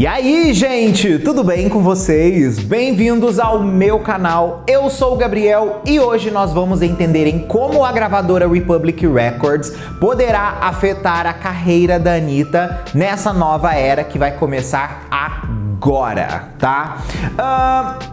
E aí, gente, tudo bem com vocês? Bem-vindos ao meu canal. Eu sou o Gabriel e hoje nós vamos entender em como a gravadora Republic Records poderá afetar a carreira da Anitta nessa nova era que vai começar agora, tá?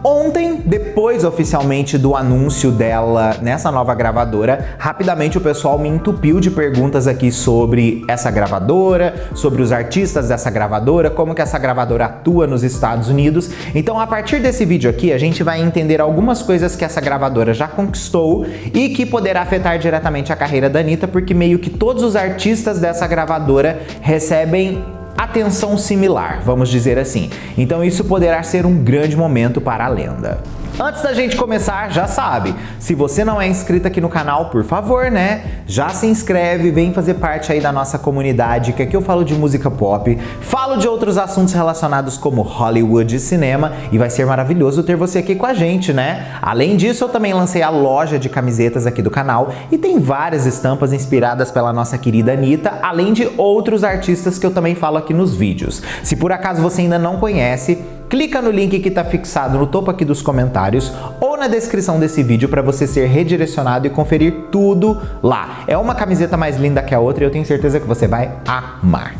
Ontem, depois oficialmente do anúncio dela nessa nova gravadora, rapidamente o pessoal me entupiu de perguntas aqui sobre essa gravadora, sobre os artistas dessa gravadora, como que essa gravadora atua nos Estados Unidos. Então, a partir desse vídeo aqui, a gente vai entender algumas coisas que essa gravadora já conquistou e que poderá afetar diretamente a carreira da Anitta, porque meio que todos os artistas dessa gravadora recebem atenção similar, vamos dizer assim. Então isso poderá ser um grande momento para a lenda. Antes da gente começar, já sabe, se você não é inscrito aqui no canal, por favor, né? Já se inscreve, vem fazer parte aí da nossa comunidade, que aqui eu falo de música pop, falo de outros assuntos relacionados como Hollywood e cinema, e vai ser maravilhoso ter você aqui com a gente, né? Além disso, eu também lancei a loja de camisetas aqui do canal, e tem várias estampas inspiradas pela nossa querida Anitta, além de outros artistas que eu também falo aqui nos vídeos. Se por acaso você ainda não conhece, clica no link que está fixado no topo aqui dos comentários ou na descrição desse vídeo para você ser redirecionado e conferir tudo lá. É uma camiseta mais linda que a outra e eu tenho certeza que você vai amar.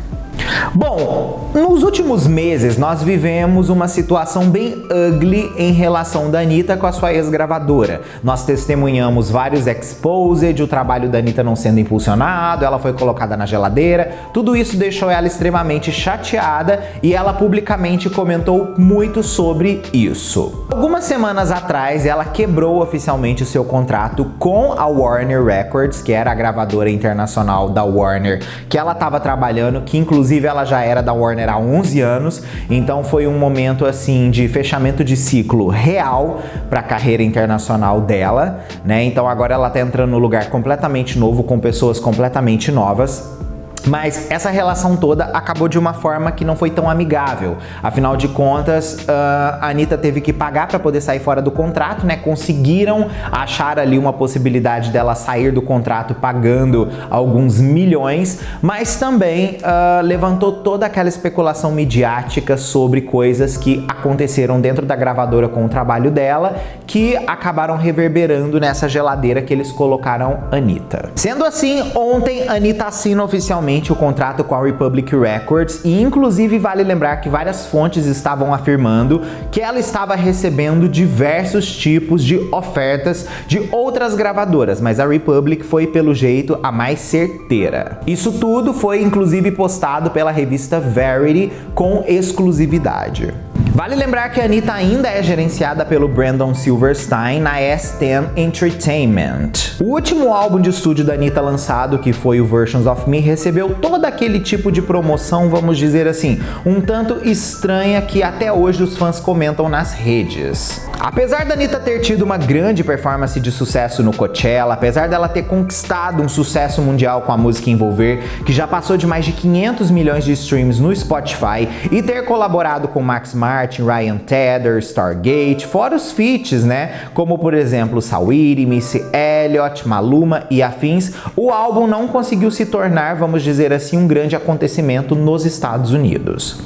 Bom, nos últimos meses nós vivemos uma situação bem ugly em relação da Anitta com a sua ex-gravadora. Nós testemunhamos vários exposed, o trabalho da Anitta não sendo impulsionado, ela foi colocada na geladeira, tudo isso deixou ela extremamente chateada e ela publicamente comentou muito sobre isso. Algumas semanas atrás ela quebrou oficialmente o seu contrato com a Warner Records, que era a gravadora internacional da Warner que ela estava trabalhando, que inclusive ela já era da Warner há 11 anos, então foi um momento assim de fechamento de ciclo real para a carreira internacional dela, né? Então agora ela tá entrando num lugar completamente novo, com pessoas completamente novas. Mas essa relação toda acabou de uma forma que não foi tão amigável. Afinal de contas, a Anitta teve que pagar para poder sair fora do contrato, né? Conseguiram achar ali uma possibilidade dela sair do contrato pagando alguns milhões, mas também levantou toda aquela especulação midiática sobre coisas que aconteceram dentro da gravadora com o trabalho dela, que acabaram reverberando nessa geladeira que eles colocaram Anitta. Sendo assim, ontem a Anitta assina oficialmente o contrato com a Republic Records e inclusive vale lembrar que várias fontes estavam afirmando que ela estava recebendo diversos tipos de ofertas de outras gravadoras, mas a Republic foi pelo jeito a mais certeira. Isso tudo foi inclusive postado pela revista Variety com exclusividade. Vale lembrar que a Anitta ainda é gerenciada pelo Brandon Silverstein na S10 Entertainment. O último álbum de estúdio da Anitta lançado, que foi o Versions of Me, recebeu todo aquele tipo de promoção, vamos dizer assim, um tanto estranha que até hoje os fãs comentam nas redes. Apesar da Anitta ter tido uma grande performance de sucesso no Coachella, apesar dela ter conquistado um sucesso mundial com a música Envolver, que já passou de mais de 500 milhões de streams no Spotify, e ter colaborado com Max Martin, Ryan Tedder, Stargate, fora os feats, né? Como por exemplo Saweetie, Missy Elliott, Maluma e afins, o álbum não conseguiu se tornar, vamos dizer assim, um grande acontecimento nos Estados Unidos.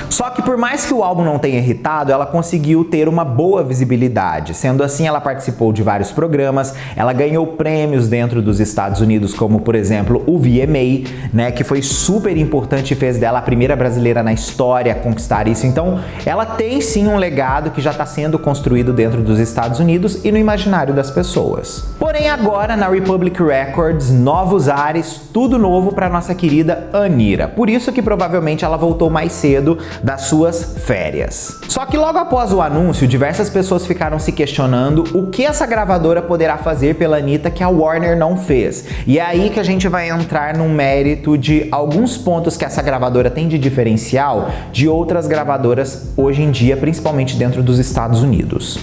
Só que por mais que o álbum não tenha irritado, ela conseguiu ter uma boa visibilidade. Sendo assim, ela participou de vários programas, ela ganhou prêmios dentro dos Estados Unidos, como por exemplo o VMA, né, que foi super importante e fez dela a primeira brasileira na história a conquistar isso. Então, ela tem sim um legado que já está sendo construído dentro dos Estados Unidos e no imaginário das pessoas. Porém, agora na Republic Records, novos ares, tudo novo para nossa querida Anitta. Por isso que provavelmente ela voltou mais cedo das suas férias. Só que logo após o anúncio, diversas pessoas ficaram se questionando o que essa gravadora poderá fazer pela Anitta que a Warner não fez. E é aí que a gente vai entrar no mérito de alguns pontos que essa gravadora tem de diferencial de outras gravadoras hoje em dia, principalmente dentro dos Estados Unidos.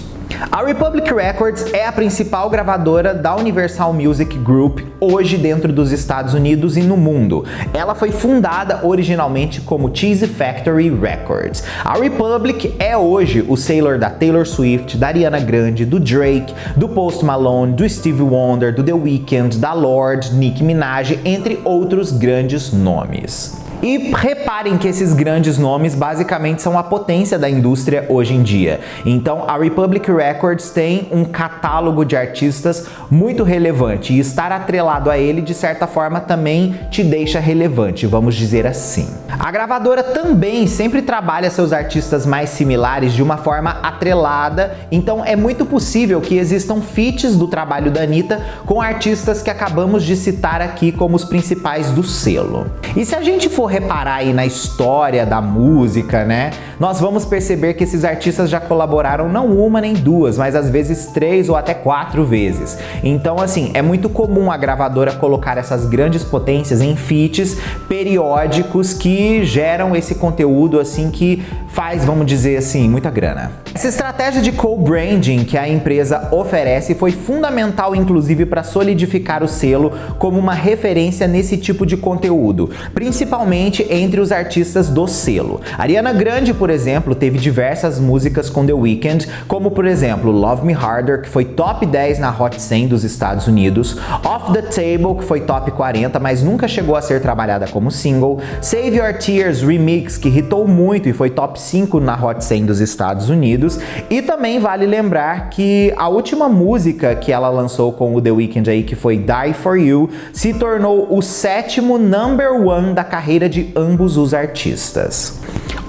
A Republic Records é a principal gravadora da Universal Music Group hoje dentro dos Estados Unidos e no mundo. Ela foi fundada originalmente como Cheesy Factory Records. A Republic é hoje o seller da Taylor Swift, da Ariana Grande, do Drake, do Post Malone, do Stevie Wonder, do The Weeknd, da Lorde, Nicki Minaj, entre outros grandes nomes. E reparem que esses grandes nomes basicamente são a potência da indústria hoje em dia. Então a Republic Records tem um catálogo de artistas muito relevante e estar atrelado a ele de certa forma também te deixa relevante, vamos dizer assim. A gravadora também sempre trabalha seus artistas mais similares de uma forma atrelada, então é muito possível que existam feats do trabalho da Anitta com artistas que acabamos de citar aqui como os principais do selo. E se a gente for reparar aí na história da música, né, nós vamos perceber que esses artistas já colaboraram não uma nem duas, mas às vezes 3 ou até 4 vezes. Então assim, é muito comum a gravadora colocar essas grandes potências em feats periódicos que geram esse conteúdo assim que faz, vamos dizer assim, muita grana. Essa estratégia de co-branding que a empresa oferece foi fundamental inclusive para solidificar o selo como uma referência nesse tipo de conteúdo, principalmente entre os artistas do selo. Ariana Grande, por exemplo, teve diversas músicas com The Weeknd, como por exemplo Love Me Harder, que foi top 10 na Hot 100 dos Estados Unidos, Off the Table, que foi top 40, mas nunca chegou a ser trabalhada como single, Save Your Tears Remix, que hitou muito e foi top 5 na Hot 100 dos Estados Unidos, e também vale lembrar que a última música que ela lançou com o The Weeknd aí, que foi Die For You, se tornou o 7º number 1 da carreira de ambos os artistas.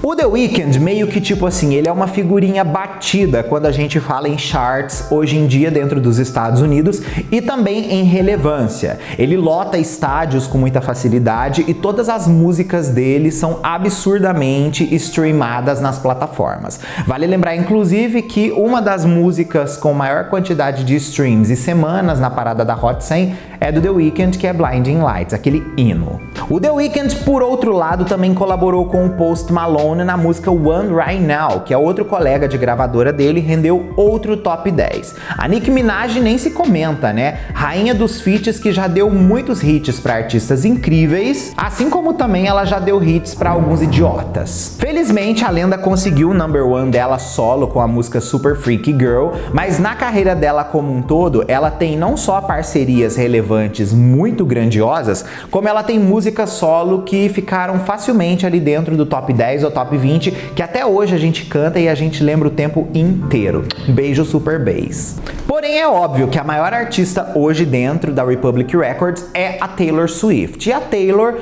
O The Weeknd meio que tipo assim, ele é uma figurinha batida quando a gente fala em charts hoje em dia dentro dos Estados Unidos e também em relevância. Ele lota estádios com muita facilidade e todas as músicas dele são absurdamente streamadas nas plataformas. Vale lembrar inclusive que uma das músicas com maior quantidade de streams e semanas na parada da Hot 100 é do The Weeknd, que é Blinding Lights, aquele hino. O The Weeknd, por outro lado, também colaborou com o Post Malone na música One Right Now, que é outro colega de gravadora dele, rendeu outro top 10. A Nicki Minaj nem se comenta, né? Rainha dos feats que já deu muitos hits para artistas incríveis, assim como também ela já deu hits para alguns idiotas. Felizmente, a lenda conseguiu o number 1 dela solo com a música Super Freaky Girl, mas na carreira dela como um todo, ela tem não só parcerias relevantes muito grandiosas, como ela tem músicas solo que ficaram facilmente ali dentro do top 10 ou top 20, que até hoje a gente canta e a gente lembra o tempo inteiro. Beijo Super Bass. Porém, é óbvio que a maior artista hoje dentro da Republic Records é a Taylor Swift. E a Taylor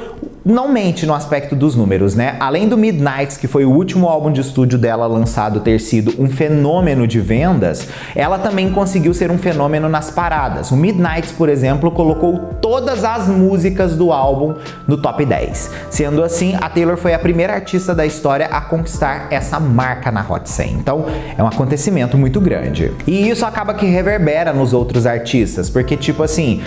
não mente no aspecto dos números, né? Além do Midnights, que foi o último álbum de estúdio dela lançado, ter sido um fenômeno de vendas, ela também conseguiu ser um fenômeno nas paradas. O Midnights, por exemplo, colocou todas as músicas do álbum no top 10. Sendo assim, a Taylor foi a primeira artista da história a conquistar essa marca na Hot 100. Então, é um acontecimento muito grande. E isso acaba que reverbera nos outros artistas, porque tipo assim,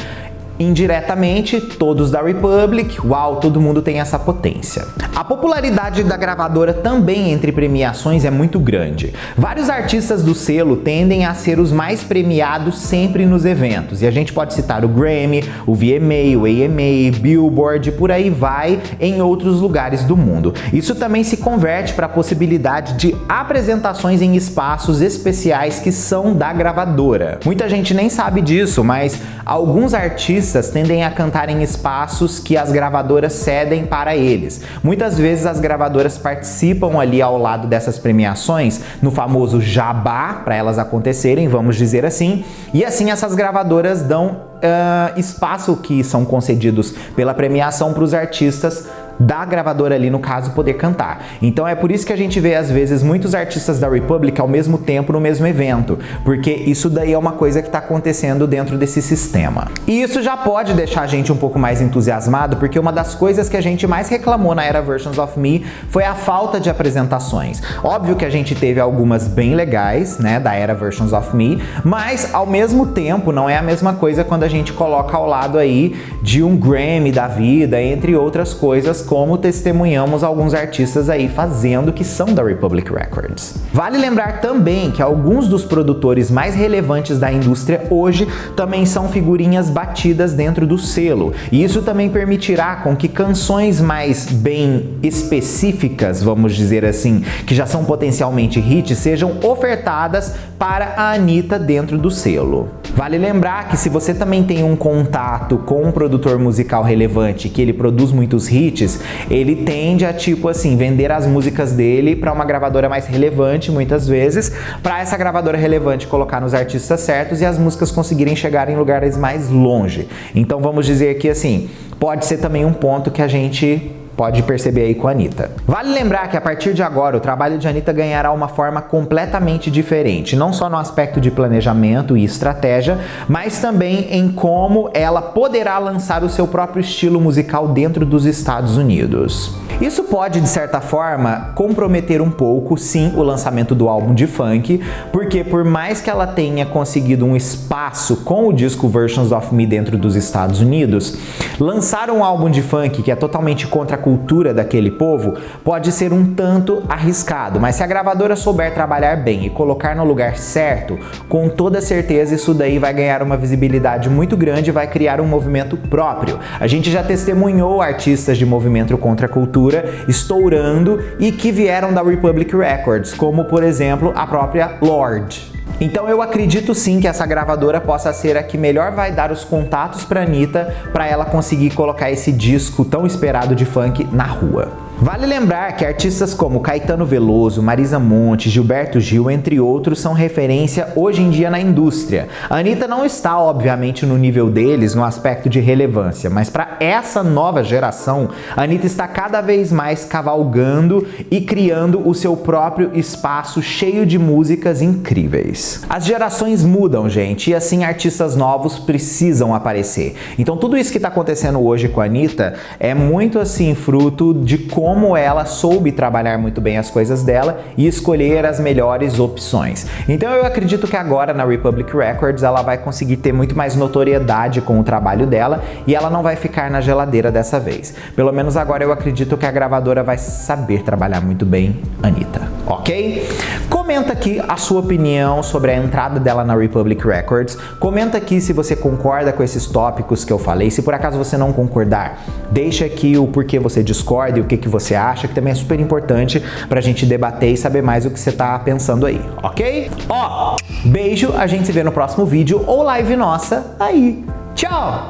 indiretamente, todos da Republic, uau, todo mundo tem essa potência. A popularidade da gravadora também entre premiações é muito grande. Vários artistas do selo tendem a ser os mais premiados sempre nos eventos, e a gente pode citar o Grammy, o VMA, o AMA, Billboard, por aí vai, em outros lugares do mundo. Isso também se converte para a possibilidade de apresentações em espaços especiais que são da gravadora. Muita gente nem sabe disso, mas alguns artistas tendem a cantar em espaços que as gravadoras cedem para eles. Muitas vezes as gravadoras participam ali ao lado dessas premiações, no famoso jabá, para elas acontecerem, vamos dizer assim, e assim essas gravadoras dão espaço que são concedidos pela premiação para os artistas da gravadora ali, no caso, poder cantar. Então é por isso que a gente vê às vezes muitos artistas da Republic ao mesmo tempo no mesmo evento, porque isso daí é uma coisa que está acontecendo dentro desse sistema. E isso já pode deixar a gente um pouco mais entusiasmado, porque uma das coisas que a gente mais reclamou na era Versions of Me foi a falta de apresentações. Óbvio que a gente teve algumas bem legais, né, da era Versions of Me, mas ao mesmo tempo não é a mesma coisa quando a gente coloca ao lado aí de um Grammy da vida, entre outras coisas, como testemunhamos alguns artistas aí fazendo que são da Republic Records. Vale lembrar também que alguns dos produtores mais relevantes da indústria hoje também são figurinhas batidas dentro do selo, e isso também permitirá com que canções mais bem específicas, vamos dizer assim, que já são potencialmente hits, sejam ofertadas para a Anitta dentro do selo. Vale lembrar que se você também tem um contato com um produtor musical relevante, que ele produz muitos hits, ele tende a, tipo assim, vender as músicas dele para uma gravadora mais relevante, muitas vezes, para essa gravadora relevante colocar nos artistas certos e as músicas conseguirem chegar em lugares mais longe. Então vamos dizer que, assim, pode ser também um ponto que a gente pode perceber aí com a Anitta. Vale lembrar que a partir de agora o trabalho de Anitta ganhará uma forma completamente diferente, não só no aspecto de planejamento e estratégia, mas também em como ela poderá lançar o seu próprio estilo musical dentro dos Estados Unidos. Isso pode, de certa forma, comprometer um pouco, sim, o lançamento do álbum de funk, porque por mais que ela tenha conseguido um espaço com o disco Versions of Me dentro dos Estados Unidos, lançar um álbum de funk que é totalmente contra a cultura daquele povo pode ser um tanto arriscado, mas se a gravadora souber trabalhar bem e colocar no lugar certo, com toda certeza isso daí vai ganhar uma visibilidade muito grande e vai criar um movimento próprio. A gente já testemunhou artistas de movimento contra a cultura estourando e que vieram da Republic Records, como por exemplo a própria Lorde. Então eu acredito sim que essa gravadora possa ser a que melhor vai dar os contatos para Anitta para ela conseguir colocar esse disco tão esperado de funk na rua. Vale lembrar que artistas como Caetano Veloso, Marisa Monte, Gilberto Gil, entre outros, são referência hoje em dia na indústria. A Anitta não está, obviamente, no nível deles no aspecto de relevância, mas para essa nova geração, a Anitta está cada vez mais cavalgando e criando o seu próprio espaço cheio de músicas incríveis. As gerações mudam, gente, e assim artistas novos precisam aparecer. Então tudo isso que está acontecendo hoje com a Anitta é muito assim fruto de como ela soube trabalhar muito bem as coisas dela e escolher as melhores opções. Então eu acredito que agora na Republic Records ela vai conseguir ter muito mais notoriedade com o trabalho dela e ela não vai ficar na geladeira dessa vez. Pelo menos agora eu acredito que a gravadora vai saber trabalhar muito bem a Anitta, ok? Comenta aqui a sua opinião sobre a entrada dela na Republic Records. Comenta aqui se você concorda com esses tópicos que eu falei. Se por acaso você não concordar, deixa aqui o porquê você discorda e o que você acha, que também é super importante pra gente debater e saber mais o que você tá pensando aí, ok? Ó, beijo, a gente se vê no próximo vídeo ou live nossa aí. Tchau!